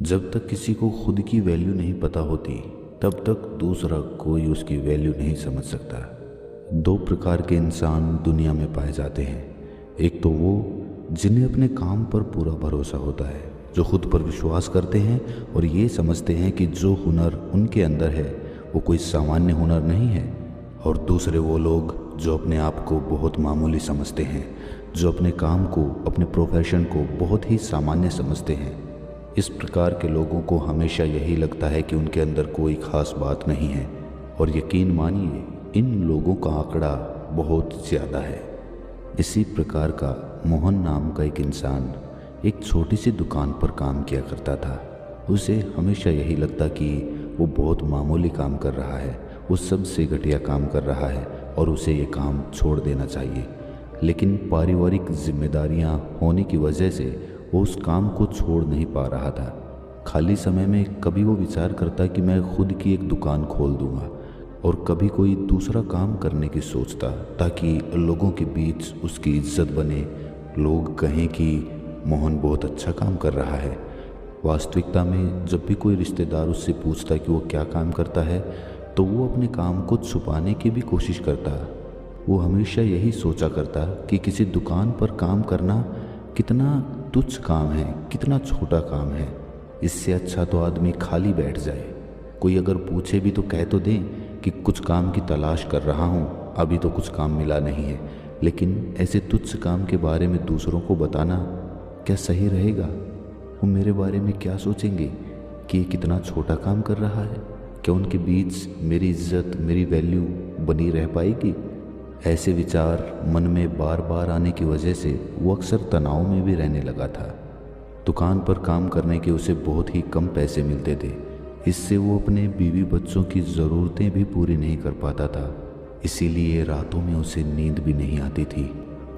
जब तक किसी को खुद की वैल्यू नहीं पता होती तब तक दूसरा कोई उसकी वैल्यू नहीं समझ सकता। दो प्रकार के इंसान दुनिया में पाए जाते हैं। एक तो वो जिन्हें अपने काम पर पूरा भरोसा होता है, जो खुद पर विश्वास करते हैं और ये समझते हैं कि जो हुनर उनके अंदर है वो कोई सामान्य हुनर नहीं है। और दूसरे वो लोग जो अपने आप को बहुत मामूली समझते हैं, जो अपने काम को, अपने प्रोफेशन को बहुत ही सामान्य समझते हैं। इस प्रकार के लोगों को हमेशा यही लगता है कि उनके अंदर कोई ख़ास बात नहीं है, और यकीन मानिए इन लोगों का आंकड़ा बहुत ज़्यादा है। इसी प्रकार का मोहन नाम का एक इंसान एक छोटी सी दुकान पर काम किया करता था। उसे हमेशा यही लगता कि वो बहुत मामूली काम कर रहा है, वो सबसे घटिया काम कर रहा है और उसे ये काम छोड़ देना चाहिए। लेकिन पारिवारिक जिम्मेदारियां होने की वजह से वो उस काम को छोड़ नहीं पा रहा था। खाली समय में कभी वो विचार करता कि मैं खुद की एक दुकान खोल दूंगा, और कभी कोई दूसरा काम करने की सोचता ताकि लोगों के बीच उसकी इज्जत बने, लोग कहें कि मोहन बहुत अच्छा काम कर रहा है। वास्तविकता में जब भी कोई रिश्तेदार उससे पूछता कि वो क्या काम करता है तो वो अपने काम को छुपाने की भी कोशिश करता। वो हमेशा यही सोचा करता कि किसी दुकान पर काम करना कितना तुच्छ काम है, कितना छोटा काम है। इससे अच्छा तो आदमी खाली बैठ जाए। कोई अगर पूछे भी तो कह तो दें कि कुछ काम की तलाश कर रहा हूँ, अभी तो कुछ काम मिला नहीं है। लेकिन ऐसे तुच्छ काम के बारे में दूसरों को बताना क्या सही रहेगा? वो मेरे बारे में क्या सोचेंगे कि ये कितना छोटा काम कर रहा है? क्या उनके बीच मेरी इज्जत, मेरी वैल्यू बनी रह पाएगी? ऐसे विचार मन में बार बार आने की वजह से वो अक्सर तनाव में भी रहने लगा था। दुकान पर काम करने के उसे बहुत ही कम पैसे मिलते थे। इससे वो अपने बीवी बच्चों की ज़रूरतें भी पूरी नहीं कर पाता था। इसीलिए रातों में उसे नींद भी नहीं आती थी।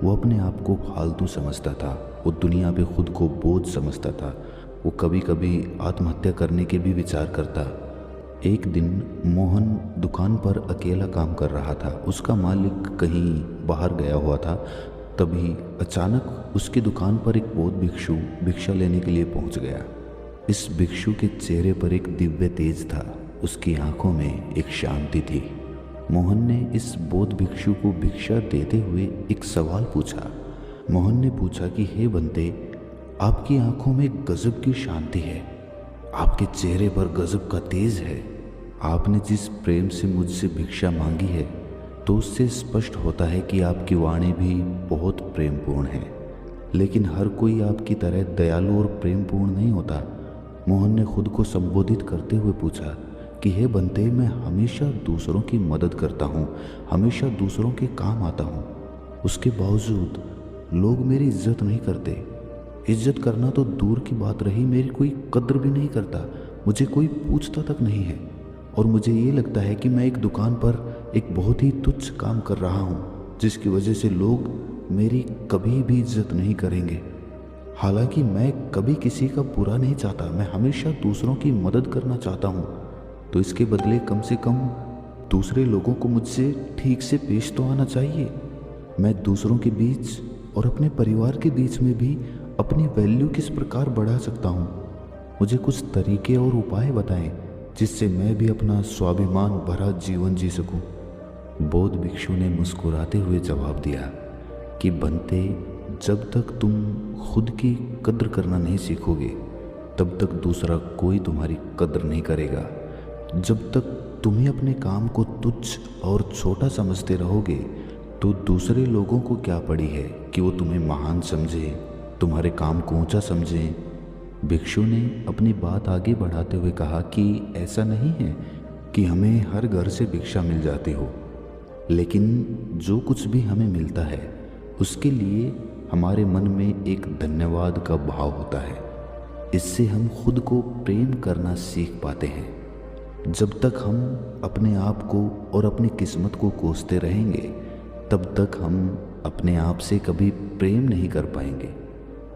वो अपने आप को फालतू समझता था, वो दुनिया पे खुद को बोझ समझता था। वो कभी कभी आत्महत्या करने के भी विचार करता। एक दिन मोहन दुकान पर अकेला काम कर रहा था। उसका मालिक कहीं बाहर गया हुआ था। तभी अचानक उसकी दुकान पर एक बौद्ध भिक्षु भिक्षा लेने के लिए पहुंच गया। इस भिक्षु के चेहरे पर एक दिव्य तेज था, उसकी आंखों में एक शांति थी। मोहन ने इस बौद्ध भिक्षु को भिक्षा देते हुए एक सवाल पूछा। मोहन ने पूछा कि हे बंते, आपकी आंखों में गजब की शांति है, आपके चेहरे पर गजब का तेज है। आपने जिस प्रेम से मुझसे भिक्षा मांगी है तो उससे स्पष्ट होता है कि आपकी वाणी भी बहुत प्रेमपूर्ण है। लेकिन हर कोई आपकी तरह दयालु और प्रेमपूर्ण नहीं होता। मोहन ने खुद को संबोधित करते हुए पूछा कि हे बंते, मैं हमेशा दूसरों की मदद करता हूँ, हमेशा दूसरों के काम आता हूँ। उसके बावजूद लोग मेरी इज्जत नहीं करते। इज्जत करना तो दूर की बात रही, मेरी कोई कद्र भी नहीं करता, मुझे कोई पूछता तक नहीं है। और मुझे ये लगता है कि मैं एक दुकान पर एक बहुत ही तुच्छ काम कर रहा हूँ, जिसकी वजह से लोग मेरी कभी भी इज्जत नहीं करेंगे। हालांकि मैं कभी किसी का बुरा नहीं चाहता, मैं हमेशा दूसरों की मदद करना चाहता हूँ। तो इसके बदले कम से कम दूसरे लोगों को मुझसे ठीक से पेश तो आना चाहिए। मैं दूसरों के बीच और अपने परिवार के बीच में भी अपनी वैल्यू किस प्रकार बढ़ा सकता हूँ? मुझे कुछ तरीके और उपाय बताएं जिससे मैं भी अपना स्वाभिमान भरा जीवन जी सकूं। बौद्ध भिक्षु ने मुस्कुराते हुए जवाब दिया कि बंते, जब तक तुम खुद की कद्र करना नहीं सीखोगे तब तक दूसरा कोई तुम्हारी कद्र नहीं करेगा। जब तक तुम्हें अपने काम को तुच्छ और छोटा समझते रहोगे तो दूसरे लोगों को क्या पड़ी है कि वो तुम्हें महान समझे, तुम्हारे काम को ऊंचा समझें। भिक्षु ने अपनी बात आगे बढ़ाते हुए कहा कि ऐसा नहीं है कि हमें हर घर से भिक्षा मिल जाती हो, लेकिन जो कुछ भी हमें मिलता है उसके लिए हमारे मन में एक धन्यवाद का भाव होता है। इससे हम खुद को प्रेम करना सीख पाते हैं। जब तक हम अपने आप को और अपनी किस्मत को कोसते रहेंगे तब तक हम अपने आप से कभी प्रेम नहीं कर पाएंगे।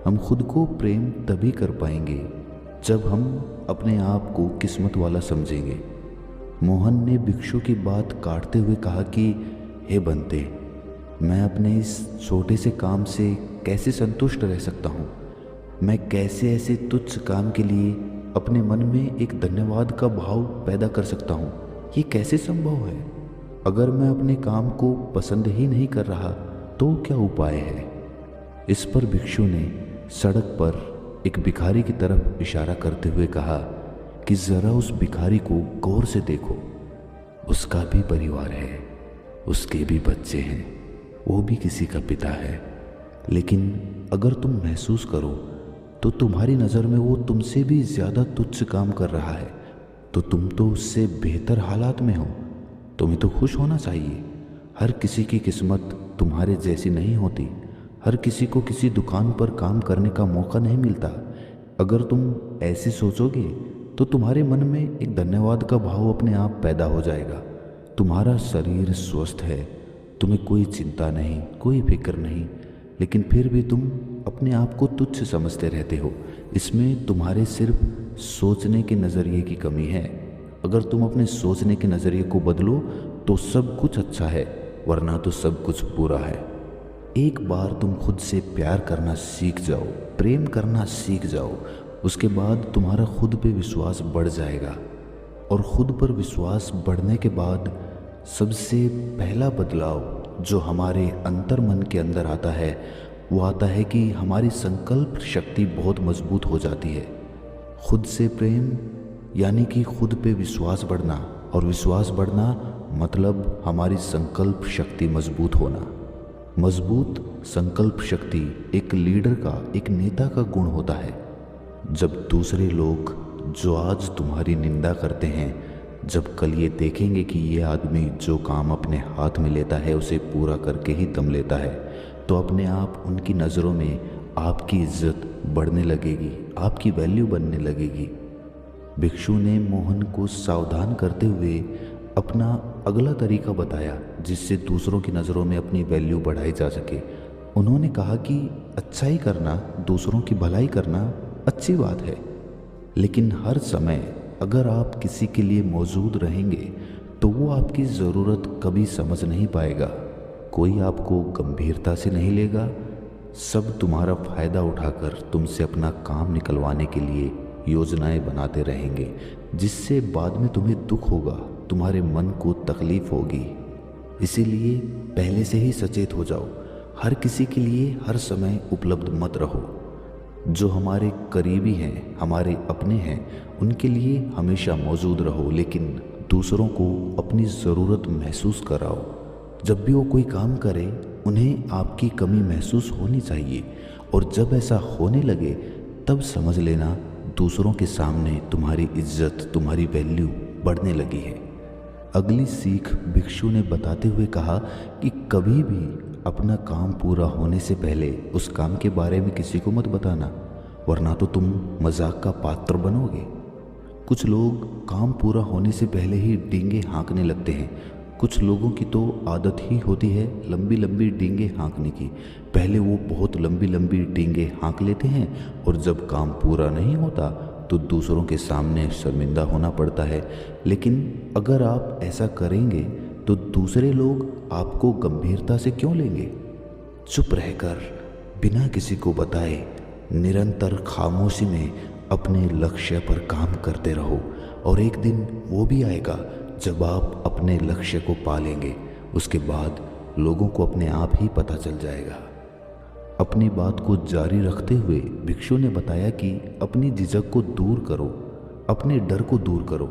हम खुद को प्रेम तभी कर पाएंगे जब हम अपने आप को किस्मत वाला समझेंगे। मोहन ने भिक्षु की बात काटते हुए कहा कि हे बंते, मैं अपने इस छोटे से काम से कैसे संतुष्ट रह सकता हूँ? मैं कैसे ऐसे तुच्छ काम के लिए अपने मन में एक धन्यवाद का भाव पैदा कर सकता हूँ। ये कैसे संभव है? अगर मैं अपने काम को पसंद ही नहीं कर रहा तो क्या उपाय है? इस पर भिक्षु ने सड़क पर एक भिखारी की तरफ इशारा करते हुए कहा कि जरा उस भिखारी को गौर से देखो। उसका भी परिवार है, उसके भी बच्चे हैं, वो भी किसी का पिता है। लेकिन अगर तुम महसूस करो तो तुम्हारी नज़र में वो तुमसे भी ज़्यादा तुच्छ काम कर रहा है, तो तुम तो उससे बेहतर हालात में हो। तुम्हें तो खुश होना चाहिए। हर किसी की किस्मत तुम्हारे जैसी नहीं होती। हर किसी को किसी दुकान पर काम करने का मौका नहीं मिलता। अगर तुम ऐसे सोचोगे तो तुम्हारे मन में एक धन्यवाद का भाव अपने आप पैदा हो जाएगा। तुम्हारा शरीर स्वस्थ है, तुम्हें कोई चिंता नहीं, कोई फिक्र नहीं, लेकिन फिर भी तुम अपने आप को तुच्छ समझते रहते हो। इसमें तुम्हारे सिर्फ सोचने के नज़रिए की कमी है। अगर तुम अपने सोचने के नज़रिए को बदलो तो सब कुछ अच्छा है, वरना तो सब कुछ बुरा है। एक बार तुम खुद से प्यार करना सीख जाओ, प्रेम करना सीख जाओ, उसके बाद तुम्हारा खुद पे विश्वास बढ़ जाएगा। और खुद पर विश्वास बढ़ने के बाद सबसे पहला बदलाव जो हमारे अंतर मन के अंदर आता है वो आता है कि हमारी संकल्प शक्ति बहुत मजबूत हो जाती है। खुद से प्रेम यानी कि खुद पे विश्वास बढ़ना, और विश्वास बढ़ना मतलब हमारी संकल्प शक्ति मजबूत होना। मजबूत संकल्प शक्ति एक लीडर का, एक नेता का गुण होता है। जब दूसरे लोग जो आज तुम्हारी निंदा करते हैं, जब कल ये देखेंगे कि ये आदमी जो काम अपने हाथ में लेता है उसे पूरा करके ही दम लेता है, तो अपने आप उनकी नज़रों में आपकी इज्जत बढ़ने लगेगी, आपकी वैल्यू बनने लगेगी। भिक्षु ने मोहन को सावधान करते हुए अपना अगला तरीका बताया जिससे दूसरों की नज़रों में अपनी वैल्यू बढ़ाई जा सके। उन्होंने कहा कि अच्छाई करना, दूसरों की भलाई करना अच्छी बात है, लेकिन हर समय अगर आप किसी के लिए मौजूद रहेंगे तो वो आपकी ज़रूरत कभी समझ नहीं पाएगा। कोई आपको गंभीरता से नहीं लेगा। सब तुम्हारा फ़ायदा उठाकर तुमसे अपना काम निकलवाने के लिए योजनाएं बनाते रहेंगे, जिससे बाद में तुम्हें दुख होगा, तुम्हारे मन को तकलीफ होगी। इसीलिए पहले से ही सचेत हो जाओ। हर किसी के लिए हर समय उपलब्ध मत रहो। जो हमारे करीबी हैं, हमारे अपने हैं, उनके लिए हमेशा मौजूद रहो, लेकिन दूसरों को अपनी ज़रूरत महसूस कराओ। जब भी वो कोई काम करे उन्हें आपकी कमी महसूस होनी चाहिए, और जब ऐसा होने लगे तब समझ लेना दूसरों के सामने तुम्हारी इज्जत, तुम्हारी वैल्यू बढ़ने लगी है। अगली सीख भिक्षु ने बताते हुए कहा कि कभी भी अपना काम पूरा होने से पहले उस काम के बारे में किसी को मत बताना, वरना तो तुम मजाक का पात्र बनोगे। कुछ लोग काम पूरा होने से पहले ही डींगे हाँकने लगते हैं। कुछ लोगों की तो आदत ही होती है लंबी लंबी डींगे हाँकने की। पहले वो बहुत लंबी लंबी डींगे हाँक लेते हैं, और जब काम पूरा नहीं होता तो दूसरों के सामने शर्मिंदा होना पड़ता है। लेकिन अगर आप ऐसा करेंगे तो दूसरे लोग आपको गंभीरता से क्यों लेंगे? चुप रहकर बिना किसी को बताए निरंतर खामोशी में अपने लक्ष्य पर काम करते रहो, और एक दिन वो भी आएगा जब आप अपने लक्ष्य को पा लेंगे। उसके बाद लोगों को अपने आप ही पता चल जाएगा। अपनी बात को जारी रखते हुए भिक्षु ने बताया कि अपनी झिझक को दूर करो, अपने डर को दूर करो।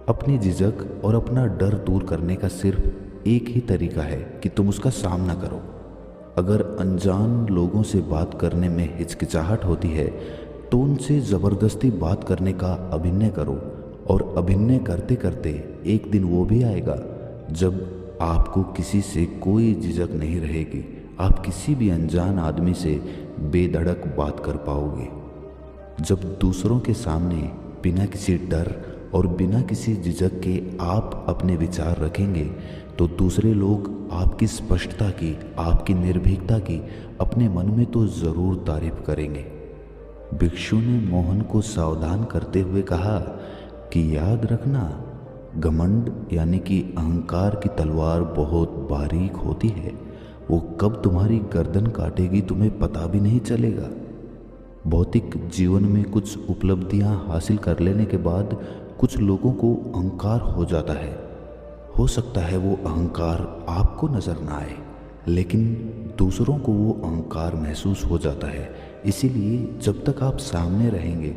अपनी झिझक और अपना डर दूर करने का सिर्फ एक ही तरीका है कि तुम उसका सामना करो। अगर अनजान लोगों से बात करने में हिचकिचाहट होती है तो उनसे ज़बरदस्ती बात करने का अभिनय करो, और अभिनय करते करते एक दिन वो भी आएगा जब आपको किसी से कोई झिझक नहीं रहेगी। आप किसी भी अनजान आदमी से बेधड़क बात कर पाओगे। जब दूसरों के सामने बिना किसी डर और बिना किसी झिझक के आप अपने विचार रखेंगे तो दूसरे लोग आपकी स्पष्टता की, आपकी निर्भीकता की अपने मन में तो ज़रूर तारीफ करेंगे। भिक्षु ने मोहन को सावधान करते हुए कहा कि याद रखना, घमंड यानी कि अहंकार की तलवार बहुत बारीक होती है। वो कब तुम्हारी गर्दन काटेगी तुम्हें पता भी नहीं चलेगा। भौतिक जीवन में कुछ उपलब्धियां हासिल कर लेने के बाद कुछ लोगों को अहंकार हो जाता है। हो सकता है वो अहंकार आपको नज़र ना आए, लेकिन दूसरों को वो अहंकार महसूस हो जाता है। इसीलिए जब तक आप सामने रहेंगे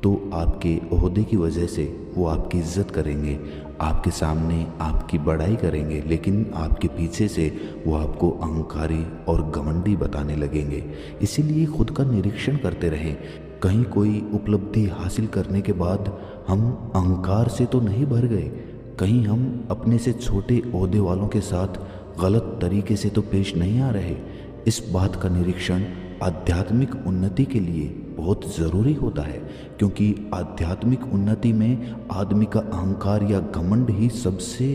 तो आपके ओहदे की वजह से वो आपकी इज्जत करेंगे, आपके सामने आपकी बड़ाई करेंगे, लेकिन आपके पीछे से वो आपको अहंकारी और घमंडी बताने लगेंगे। इसीलिए खुद का निरीक्षण करते रहें। कहीं कोई उपलब्धि हासिल करने के बाद हम अहंकार से तो नहीं भर गए, कहीं हम अपने से छोटे ओहदे वालों के साथ गलत तरीके से तो पेश नहीं आ रहे। इस बात का निरीक्षण आध्यात्मिक उन्नति के लिए बहुत ज़रूरी होता है, क्योंकि आध्यात्मिक उन्नति में आदमी का अहंकार या घमंड ही सबसे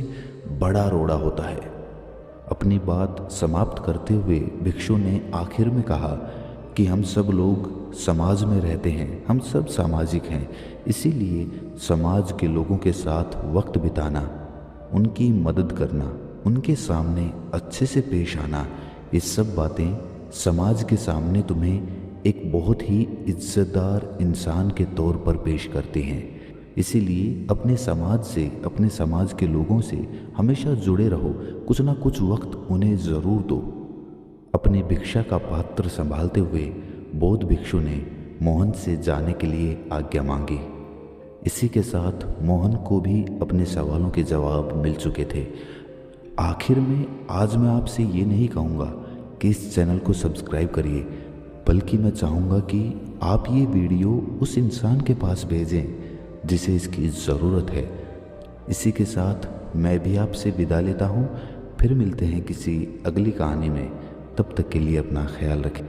बड़ा रोड़ा होता है। अपनी बात समाप्त करते हुए भिक्षु ने आखिर में कहा कि हम सब लोग समाज में रहते हैं, हम सब सामाजिक हैं। इसीलिए समाज के लोगों के साथ वक्त बिताना, उनकी मदद करना, उनके सामने अच्छे से पेश आना, ये सब बातें समाज के सामने तुम्हें एक बहुत ही इज्जतदार इंसान के तौर पर पेश करती हैं। इसीलिए अपने समाज से, अपने समाज के लोगों से हमेशा जुड़े रहो, कुछ ना कुछ वक्त उन्हें ज़रूर दो। अपनी भिक्षा का पात्र संभालते हुए बौद्ध भिक्षु ने मोहन से जाने के लिए आज्ञा मांगी। इसी के साथ मोहन को भी अपने सवालों के जवाब मिल चुके थे। आखिर में आज मैं आपसे ये नहीं कहूँगा कि इस चैनल को सब्सक्राइब करिए, बल्कि मैं चाहूँगा कि आप ये वीडियो उस इंसान के पास भेजें जिसे इसकी ज़रूरत है। इसी के साथ मैं भी आपसे विदा लेता हूँ। फिर मिलते हैं किसी अगली कहानी में। तब तक के लिए अपना ख्याल रखें।